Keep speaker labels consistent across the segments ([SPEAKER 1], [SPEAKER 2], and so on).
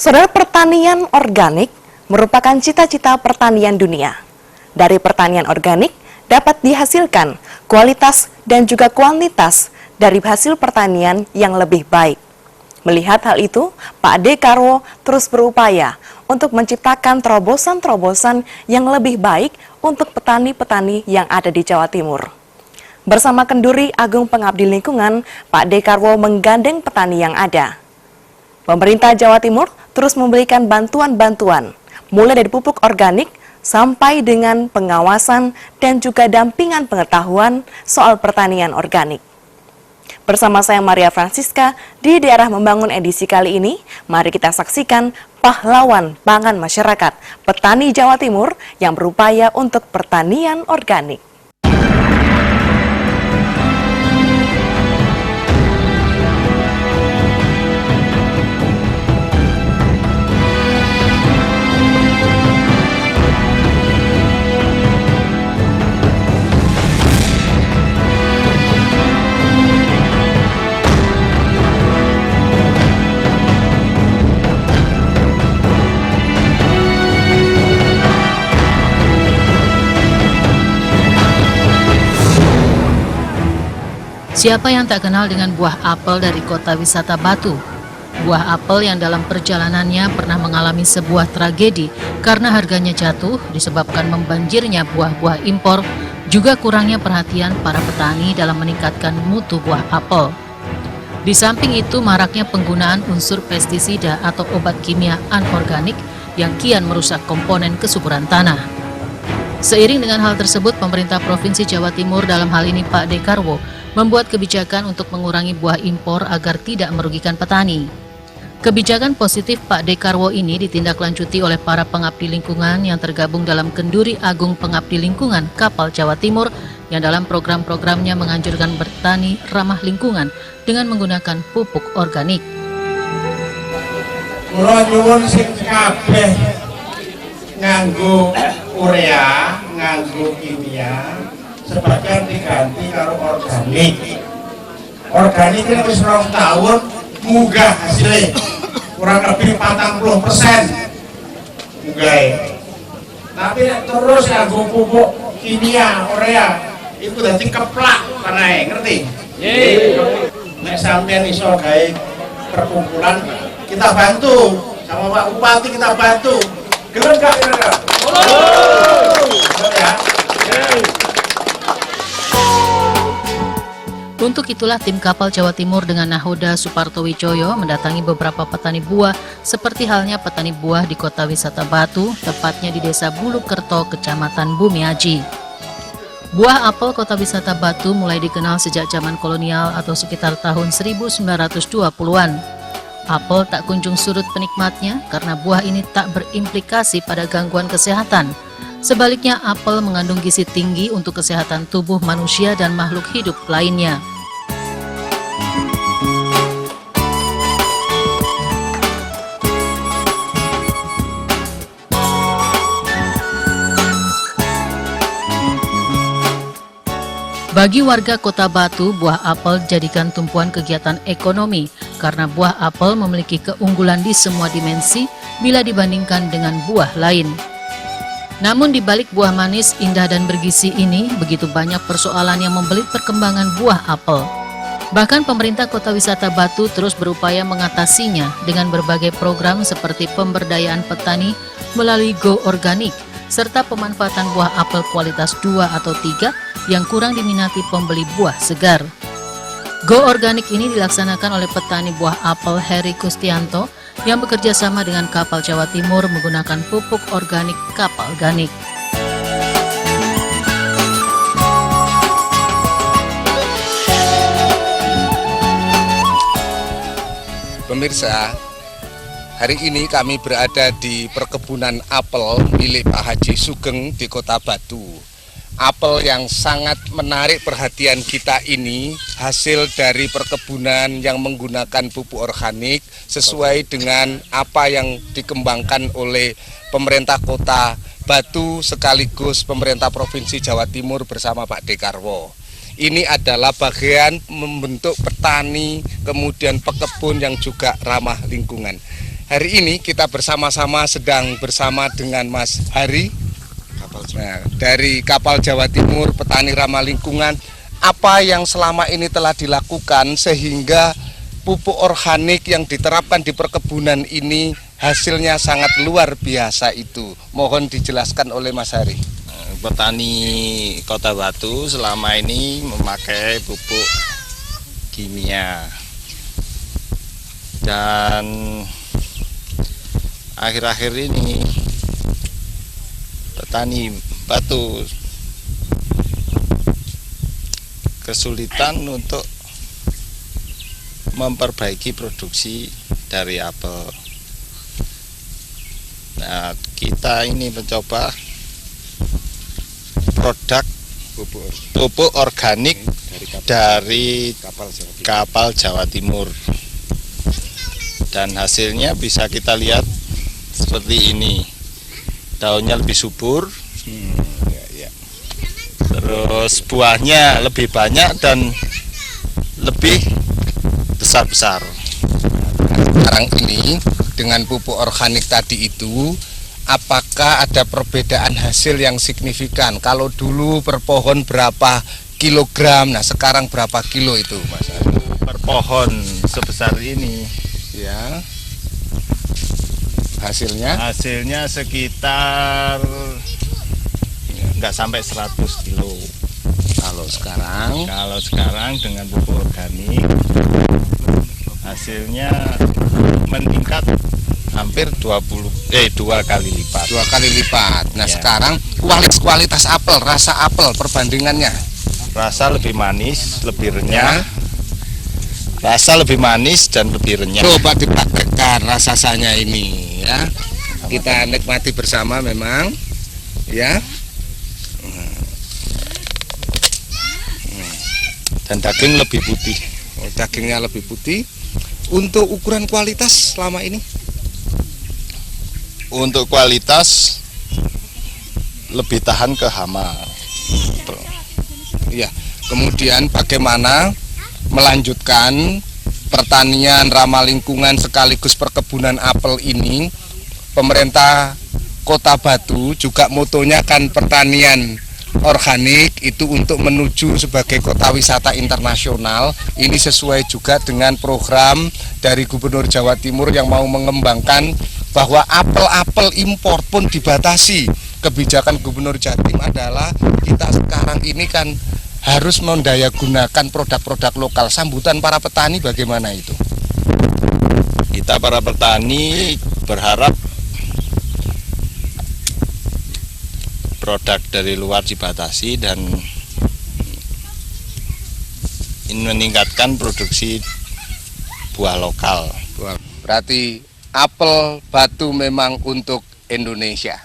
[SPEAKER 1] Saudara, pertanian organik merupakan cita-cita pertanian dunia. Dari pertanian organik dapat dihasilkan kualitas dan juga kuantitas dari hasil pertanian yang lebih baik. Melihat hal itu, Pak Dekarwo terus berupaya untuk menciptakan terobosan-terobosan yang lebih baik untuk petani-petani yang ada di Jawa Timur. Bersama Kenduri Agung Pengabdi Lingkungan, Pak Dekarwo menggandeng petani yang ada. Pemerintah Jawa Timur terus memberikan bantuan-bantuan, mulai dari pupuk organik sampai dengan pengawasan dan juga dampingan pengetahuan soal pertanian organik. Bersama saya Maria Francisca di daerah Membangun edisi kali ini, mari kita saksikan pahlawan pangan masyarakat petani Jawa Timur yang berupaya untuk pertanian organik.
[SPEAKER 2] Siapa yang tak kenal dengan buah apel dari kota wisata Batu? Buah apel yang dalam perjalanannya pernah mengalami sebuah tragedi karena harganya jatuh disebabkan membanjirnya buah-buah impor, juga kurangnya perhatian para petani dalam meningkatkan mutu buah apel. Di samping itu, maraknya penggunaan unsur pestisida atau obat kimia anorganik yang kian merusak komponen kesuburan tanah. Seiring dengan hal tersebut, pemerintah Provinsi Jawa Timur dalam hal ini Pak Dekarwo membuat kebijakan untuk mengurangi buah impor agar tidak merugikan petani. Kebijakan positif Pak Dekarwo ini ditindaklanjuti oleh para pengabdi lingkungan yang tergabung dalam Kenduri Agung Pengabdi Lingkungan Kapal Jawa Timur yang dalam program-programnya menganjurkan bertani ramah lingkungan dengan menggunakan pupuk organik.
[SPEAKER 3] Kula nyuwun sing kabeh nganggo urea, nganggo kimia, sebagian diganti karo organik. Organik ini wis 2 tahun munggah hasilnya kurang lebih 40% munggah. Tapi terus nganggo pupuk kimia, urea itu dadi keplak kanae, ngerti? Nek sampeyan iso gawe perkumpulan, kita bantu sama Pak Bupati, kita bantu. Gelem gak kira-kira? Ya.
[SPEAKER 2] Untuk itulah tim kapal Jawa Timur dengan nahoda Suparto Wijoyo mendatangi beberapa petani buah seperti halnya petani buah di kota wisata Batu, tepatnya di desa Bulukerto, Kecamatan Bumiaji. Buah apel kota wisata Batu mulai dikenal sejak zaman kolonial atau sekitar tahun 1920-an. Apel tak kunjung surut penikmatnya karena buah ini tak berimplikasi pada gangguan kesehatan. Sebaliknya, apel mengandung gizi tinggi untuk kesehatan tubuh manusia dan makhluk hidup lainnya. Bagi warga Kota Batu, buah apel jadikan tumpuan kegiatan ekonomi karena buah apel memiliki keunggulan di semua dimensi bila dibandingkan dengan buah lain. Namun di balik buah manis, indah dan bergizi ini, begitu banyak persoalan yang membelit perkembangan buah apel. Bahkan pemerintah Kota Wisata Batu terus berupaya mengatasinya dengan berbagai program seperti pemberdayaan petani melalui Go Organik, serta pemanfaatan buah apel kualitas 2 atau 3 yang kurang diminati pembeli buah segar. Go Organik ini dilaksanakan oleh petani buah apel Heri Kustianto yang bekerja sama dengan Kapal Jawa Timur menggunakan pupuk organik Kapal Ganik.
[SPEAKER 4] Pemirsa, hari ini kami berada di perkebunan apel milik Pak Haji Sugeng di Kota Batu. Apel yang sangat menarik perhatian kita ini hasil dari perkebunan yang menggunakan pupuk organik sesuai dengan apa yang dikembangkan oleh pemerintah Kota Batu sekaligus pemerintah Provinsi Jawa Timur bersama Pak Dekarwo. Ini adalah bagian membentuk petani, kemudian pekebun yang juga ramah lingkungan. hari ini kita bersama-sama sedang bersama dengan Mas Hari dari Kapal Jawa Timur, petani ramah lingkungan. Apa yang selama ini telah dilakukan sehingga pupuk organik yang diterapkan di perkebunan ini hasilnya sangat luar biasa itu. Mohon dijelaskan oleh Mas Hari.
[SPEAKER 5] Petani Kota Batu selama ini memakai pupuk kimia, dan akhir-akhir ini petani Batu kesulitan untuk memperbaiki produksi dari apel. Nah, kita ini mencoba produk pupuk organik dari Kapal Jawa Timur, dan hasilnya bisa kita lihat seperti ini. Daunnya lebih subur, terus buahnya lebih banyak dan lebih besar-besar.
[SPEAKER 4] Sekarang ini dengan pupuk organik tadi itu, apakah ada perbedaan hasil yang signifikan? Kalau dulu per pohon berapa kilogram, nah sekarang berapa kilo itu, Mas?
[SPEAKER 5] Per pohon sebesar ini,
[SPEAKER 4] Ya. Hasilnya
[SPEAKER 5] sekitar nggak sampai 100 kilo. Kalau sekarang dengan pupuk organik hasilnya meningkat hampir 2 kali lipat.
[SPEAKER 4] 2 kali lipat. Nah,
[SPEAKER 5] Ya.
[SPEAKER 4] sekarang kualitas apel, rasa apel perbandingannya.
[SPEAKER 5] Rasa lebih manis, lebih renyah. Rasa lebih manis dan lebih renyah.
[SPEAKER 4] Coba dipraktekkan rasanya ini ya. Kita nikmati bersama memang ya.
[SPEAKER 5] Dan daging lebih putih.
[SPEAKER 4] Oh, dagingnya lebih putih. Untuk ukuran kualitas selama ini?
[SPEAKER 5] Untuk kualitas lebih tahan ke hama.
[SPEAKER 4] Ya. Kemudian bagaimana melanjutkan pertanian ramah lingkungan sekaligus perkebunan apel ini? Pemerintah Kota Batu juga motonya kan pertanian organik itu untuk menuju sebagai kota wisata internasional. Ini sesuai juga dengan program dari Gubernur Jawa Timur yang mau mengembangkan bahwa apel-apel impor pun dibatasi. Kebijakan Gubernur Jatim adalah kita sekarang ini kan harus mendayagunakan produk-produk lokal. Sambutan para petani bagaimana itu?
[SPEAKER 5] Kita para petani berharap produk dari luar dibatasi dan ini meningkatkan produksi buah lokal.
[SPEAKER 4] Berarti apel Batu memang untuk Indonesia.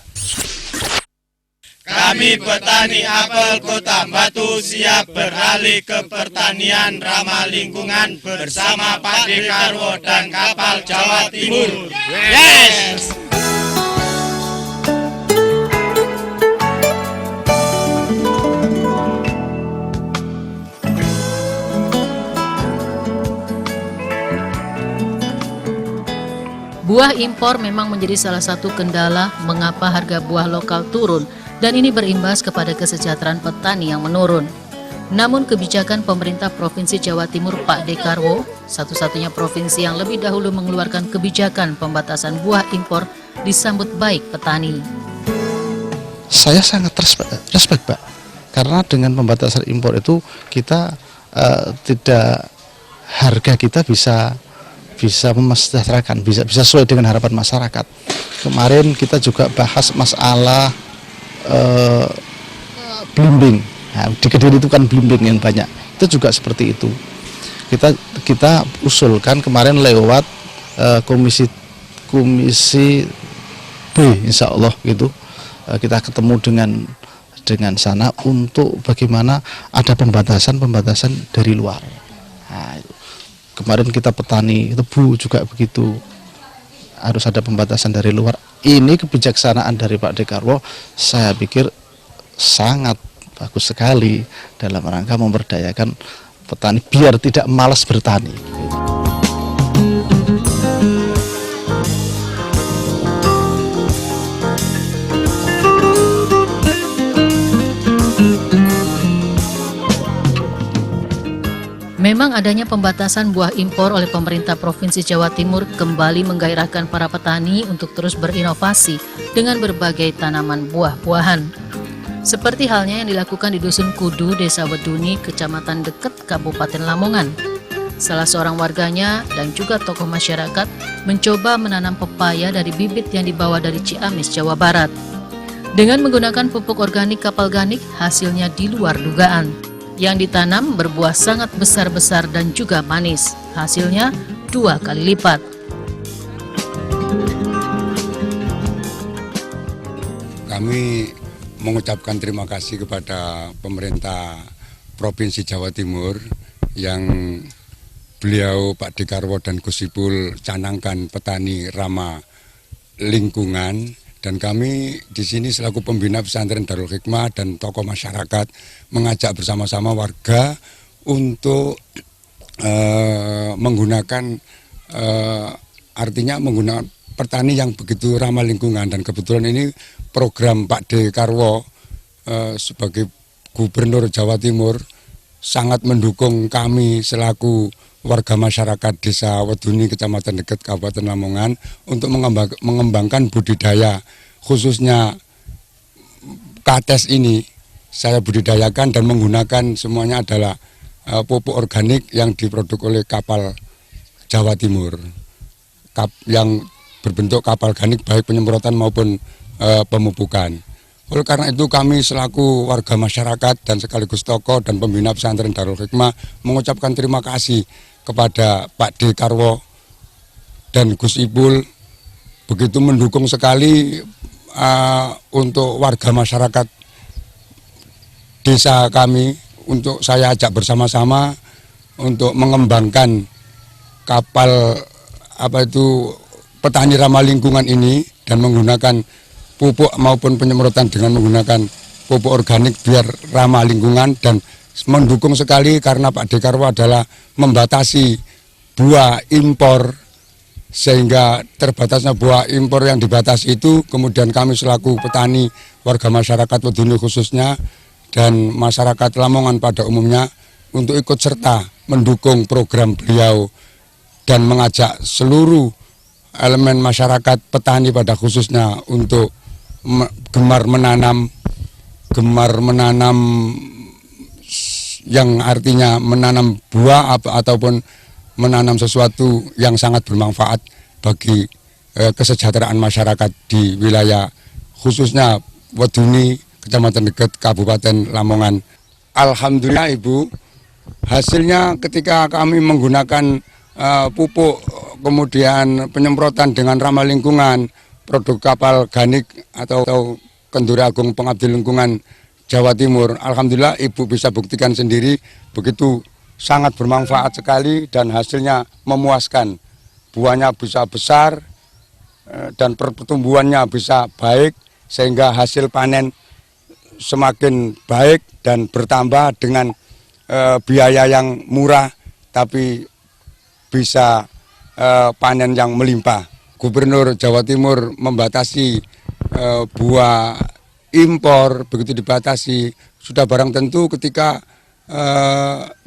[SPEAKER 6] Kami petani apel Kota Batu siap beralih ke pertanian ramah lingkungan bersama Pak Dekarwo dan Kapal Jawa Timur. Yes!
[SPEAKER 2] Buah impor memang menjadi salah satu kendala mengapa harga buah lokal turun, dan ini berimbas kepada kesejahteraan petani yang menurun. Namun kebijakan pemerintah Provinsi Jawa Timur Pak Dekarwo, satu-satunya provinsi yang lebih dahulu mengeluarkan kebijakan pembatasan buah impor, disambut baik petani.
[SPEAKER 7] Saya sangat respect Pak, karena dengan pembatasan impor itu kita tidak, harga kita bisa mesejahterakan, bisa sesuai dengan harapan masyarakat. Kemarin kita juga bahas masalah blimbing. Nah, di Kediri itu kan blimbing yang banyak. Itu juga seperti itu. Kita usulkan kemarin lewat komisi B, insya Allah gitu. Kita ketemu dengan sana untuk bagaimana ada pembatasan dari luar. Nah, kemarin kita petani tebu juga begitu, harus ada pembatasan dari luar. Ini kebijaksanaan dari Pak Dekarwo, saya pikir sangat bagus sekali dalam rangka memberdayakan petani biar tidak malas bertani.
[SPEAKER 2] Memang adanya pembatasan buah impor oleh pemerintah Provinsi Jawa Timur kembali menggairahkan para petani untuk terus berinovasi dengan berbagai tanaman buah-buahan. Seperti halnya yang dilakukan di Dusun Kudu, Desa Weduni, Kecamatan Deket, Kabupaten Lamongan. Salah seorang warganya dan juga tokoh masyarakat mencoba menanam pepaya dari bibit yang dibawa dari Ciamis, Jawa Barat. Dengan menggunakan pupuk organik Kapalganik, hasilnya di luar dugaan. Yang ditanam berbuah sangat besar-besar dan juga manis. Hasilnya 2 kali lipat.
[SPEAKER 8] Kami mengucapkan terima kasih kepada pemerintah Provinsi Jawa Timur yang beliau Pak Dekarwo dan Gus Ipul canangkan petani ramah lingkungan. Dan kami di sini selaku pembina pesantren Darul Hikmah dan tokoh masyarakat mengajak bersama-sama warga untuk menggunakan artinya menggunakan petani yang begitu ramah lingkungan. Dan kebetulan ini program Pak Dekarwo sebagai Gubernur Jawa Timur sangat mendukung kami selaku warga masyarakat Desa Weduni, Kecamatan Deket, Kabupaten Lamongan untuk mengembangkan budidaya, khususnya kates ini saya budidayakan dan menggunakan semuanya adalah pupuk organik yang diproduk oleh Kapal Jawa Timur, yang berbentuk kapal organik baik penyemprotan maupun pemupukan. Oleh karena itu kami selaku warga masyarakat dan sekaligus tokoh dan pembina pesantren Darul Hikmah mengucapkan terima kasih kepada Pak Dekarwo dan Gus Ipul begitu mendukung sekali untuk warga masyarakat desa kami, untuk saya ajak bersama-sama untuk mengembangkan kapal petani ramah lingkungan ini dan menggunakan pupuk maupun penyemprotan dengan menggunakan pupuk organik biar ramah lingkungan, dan mendukung sekali karena Pak Dekarwo adalah membatasi buah impor sehingga terbatasnya buah impor yang dibatasi itu. Kemudian kami selaku petani, warga masyarakat Weduni khususnya dan masyarakat Lamongan pada umumnya untuk ikut serta mendukung program beliau dan mengajak seluruh elemen masyarakat petani pada khususnya untuk gemar menanam yang artinya menanam buah ataupun menanam sesuatu yang sangat bermanfaat bagi kesejahteraan masyarakat di wilayah khususnya Weduni, Kecamatan Deket, Kabupaten Lamongan. Alhamdulillah Ibu, hasilnya ketika kami menggunakan pupuk kemudian penyemprotan dengan ramah lingkungan, produk kapal ganik atau Kenduri Agung Pengabdi Lingkungan Jawa Timur, alhamdulillah Ibu bisa buktikan sendiri begitu sangat bermanfaat sekali dan hasilnya memuaskan. Buahnya bisa besar dan pertumbuhannya bisa baik sehingga hasil panen semakin baik dan bertambah dengan biaya yang murah tapi bisa panen yang melimpah. Gubernur Jawa Timur membatasi buah impor, begitu dibatasi sudah barang tentu ketika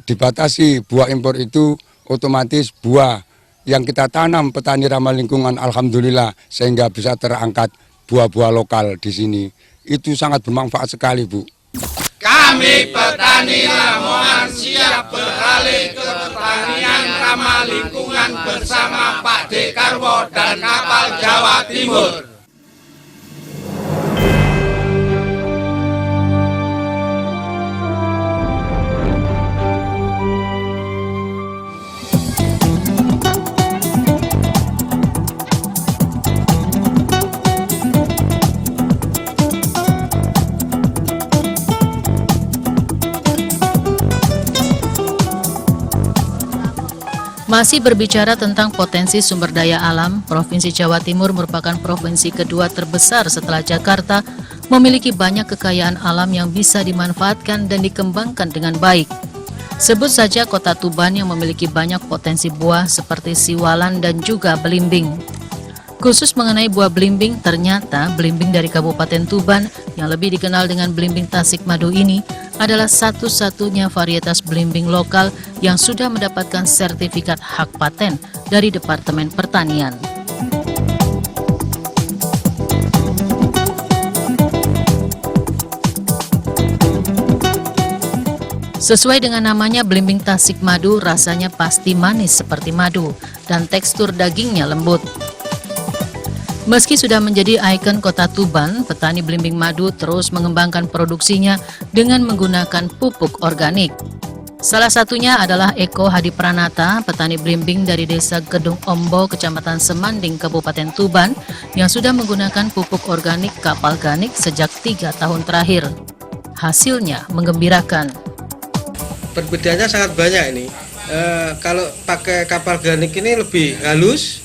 [SPEAKER 8] dibatasi buah impor itu otomatis buah yang kita tanam petani ramah lingkungan alhamdulillah sehingga bisa terangkat buah-buah lokal di sini. Itu sangat bermanfaat sekali, Bu.
[SPEAKER 6] Kami petani Lamongan siap beralih ke pertanian ramah lingkungan bersama Pak Dekarwo dan Kapal Jawa Timur.
[SPEAKER 2] Masih berbicara tentang potensi sumber daya alam, Provinsi Jawa Timur merupakan provinsi kedua terbesar setelah Jakarta, memiliki banyak kekayaan alam yang bisa dimanfaatkan dan dikembangkan dengan baik. Sebut saja Kota Tuban yang memiliki banyak potensi buah seperti siwalan dan juga belimbing. Khusus mengenai buah belimbing, ternyata belimbing dari Kabupaten Tuban yang lebih dikenal dengan belimbing Tasikmadu ini adalah satu-satunya varietas belimbing lokal yang sudah mendapatkan sertifikat hak paten dari Departemen Pertanian. Sesuai dengan namanya, belimbing Tasik Madu rasanya pasti manis seperti madu dan tekstur dagingnya lembut. Meski sudah menjadi ikon kota Tuban, petani belimbing madu terus mengembangkan produksinya dengan menggunakan pupuk organik. Salah satunya adalah Eko Hadi Pranata, petani belimbing dari Desa Gedung Ombo, Kecamatan Semanding, Kabupaten Tuban, yang sudah menggunakan pupuk organik Kapal Ganik sejak 3 tahun terakhir. Hasilnya menggembirakan.
[SPEAKER 9] Perbedaannya sangat banyak ini. Kalau pakai Kapal Ganik ini lebih halus,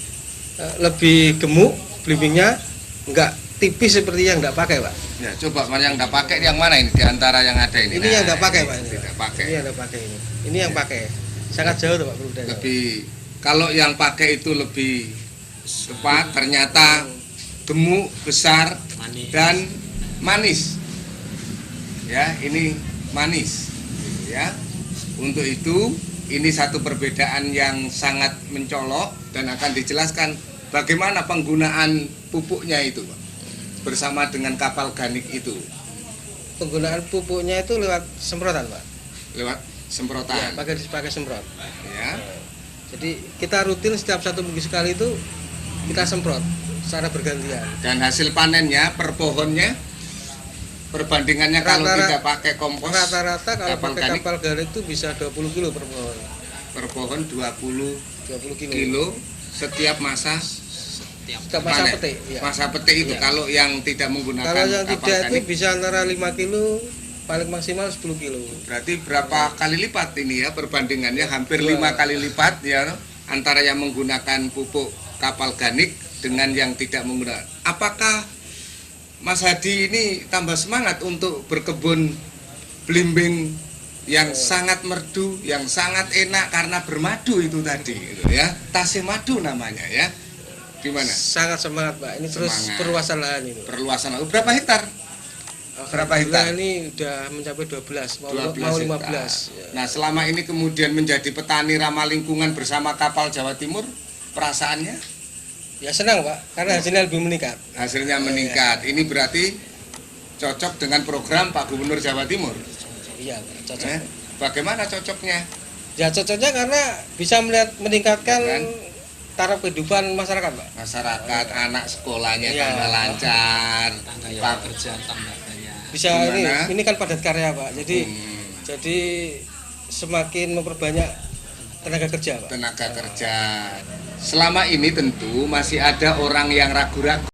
[SPEAKER 9] lebih gemuk, belimbingnya nggak tipis seperti yang nggak pakai, Pak.
[SPEAKER 4] Ya, coba yang nggak pakai yang mana ini di antara yang ada ini?
[SPEAKER 9] Ini yang nggak pakai, Pak.
[SPEAKER 4] Tidak pakai.
[SPEAKER 9] Ini yang nggak pakai ini. Ini yang pakai. Sangat jauh tuh, Pak, perbedaannya.
[SPEAKER 4] Lebih kalau yang pakai itu lebih cepat, ternyata gemuk, besar, dan manis. Ya, ini manis. Ya. Untuk itu, ini satu perbedaan yang sangat mencolok dan akan dijelaskan bagaimana penggunaan pupuknya itu, Pak, bersama dengan Kapal Ganik itu.
[SPEAKER 9] Penggunaan pupuknya itu lewat semprotan, Pak.
[SPEAKER 4] Lewat semprotan.
[SPEAKER 9] Ya, pakai semprot.
[SPEAKER 4] Ya.
[SPEAKER 9] Jadi kita rutin setiap 1 minggu sekali itu kita semprot secara bergantian.
[SPEAKER 4] Dan hasil panennya per pohonnya perbandingannya kalau tidak pakai kompos,
[SPEAKER 9] rata-rata kalau pakai
[SPEAKER 4] Ganik,
[SPEAKER 9] Kapal Ganik itu bisa 20 kilo per pohon.
[SPEAKER 4] per pohon 20
[SPEAKER 9] kilo.
[SPEAKER 4] kilo setiap masa
[SPEAKER 9] Setiap masa
[SPEAKER 4] panen.
[SPEAKER 9] petik. Ya.
[SPEAKER 4] Masa petik itu
[SPEAKER 9] Iya.
[SPEAKER 4] kalau yang tidak menggunakan
[SPEAKER 9] Kalau yang
[SPEAKER 4] Kapal
[SPEAKER 9] tidak itu
[SPEAKER 4] Ganik,
[SPEAKER 9] bisa antara 5 kilo, paling maksimal 10 kilo.
[SPEAKER 4] berarti berapa kali lipat ini ya perbandingannya, hampir
[SPEAKER 9] Dua.
[SPEAKER 4] 5 kali lipat ya antara yang menggunakan pupuk Kapal Ganik dengan yang tidak menggunakan. Apakah Mas Hadi ini tambah semangat untuk berkebun belimbing yang sangat merdu, yang sangat enak karena bermadu itu tadi gitu ya. Tasik Madu namanya ya. Gimana?
[SPEAKER 9] Sangat semangat, Pak. Ini terus
[SPEAKER 4] Semangat.
[SPEAKER 9] perluasan lahan ini.
[SPEAKER 4] Perluasan berapa hektar? Berapa hektar?
[SPEAKER 9] Ini udah mencapai 12, mau
[SPEAKER 4] 12
[SPEAKER 9] 15.
[SPEAKER 4] hektar. Nah, selama ini kemudian menjadi petani ramah lingkungan bersama Kapal Jawa Timur, perasaannya?
[SPEAKER 9] Ya senang, Pak, karena hasilnya lebih meningkat.
[SPEAKER 4] Hasilnya meningkat. Ini berarti cocok dengan program Pak Gubernur Jawa Timur.
[SPEAKER 9] Iya, Pak, cocok.
[SPEAKER 4] Bagaimana cocoknya?
[SPEAKER 9] Ya cocoknya karena bisa meningkatkan
[SPEAKER 4] Kan?
[SPEAKER 9] taraf kehidupan masyarakat, Pak.
[SPEAKER 4] Masyarakat, anak sekolahnya
[SPEAKER 9] Iya.
[SPEAKER 4] tambah lancar, Pak.
[SPEAKER 9] Bisa
[SPEAKER 4] Gimana?
[SPEAKER 9] ini kan padat karya, Pak. Jadi jadi semakin memperbanyak tenaga kerja, Pak.
[SPEAKER 4] Tenaga kerja. Selama ini tentu masih ada orang yang ragu-ragu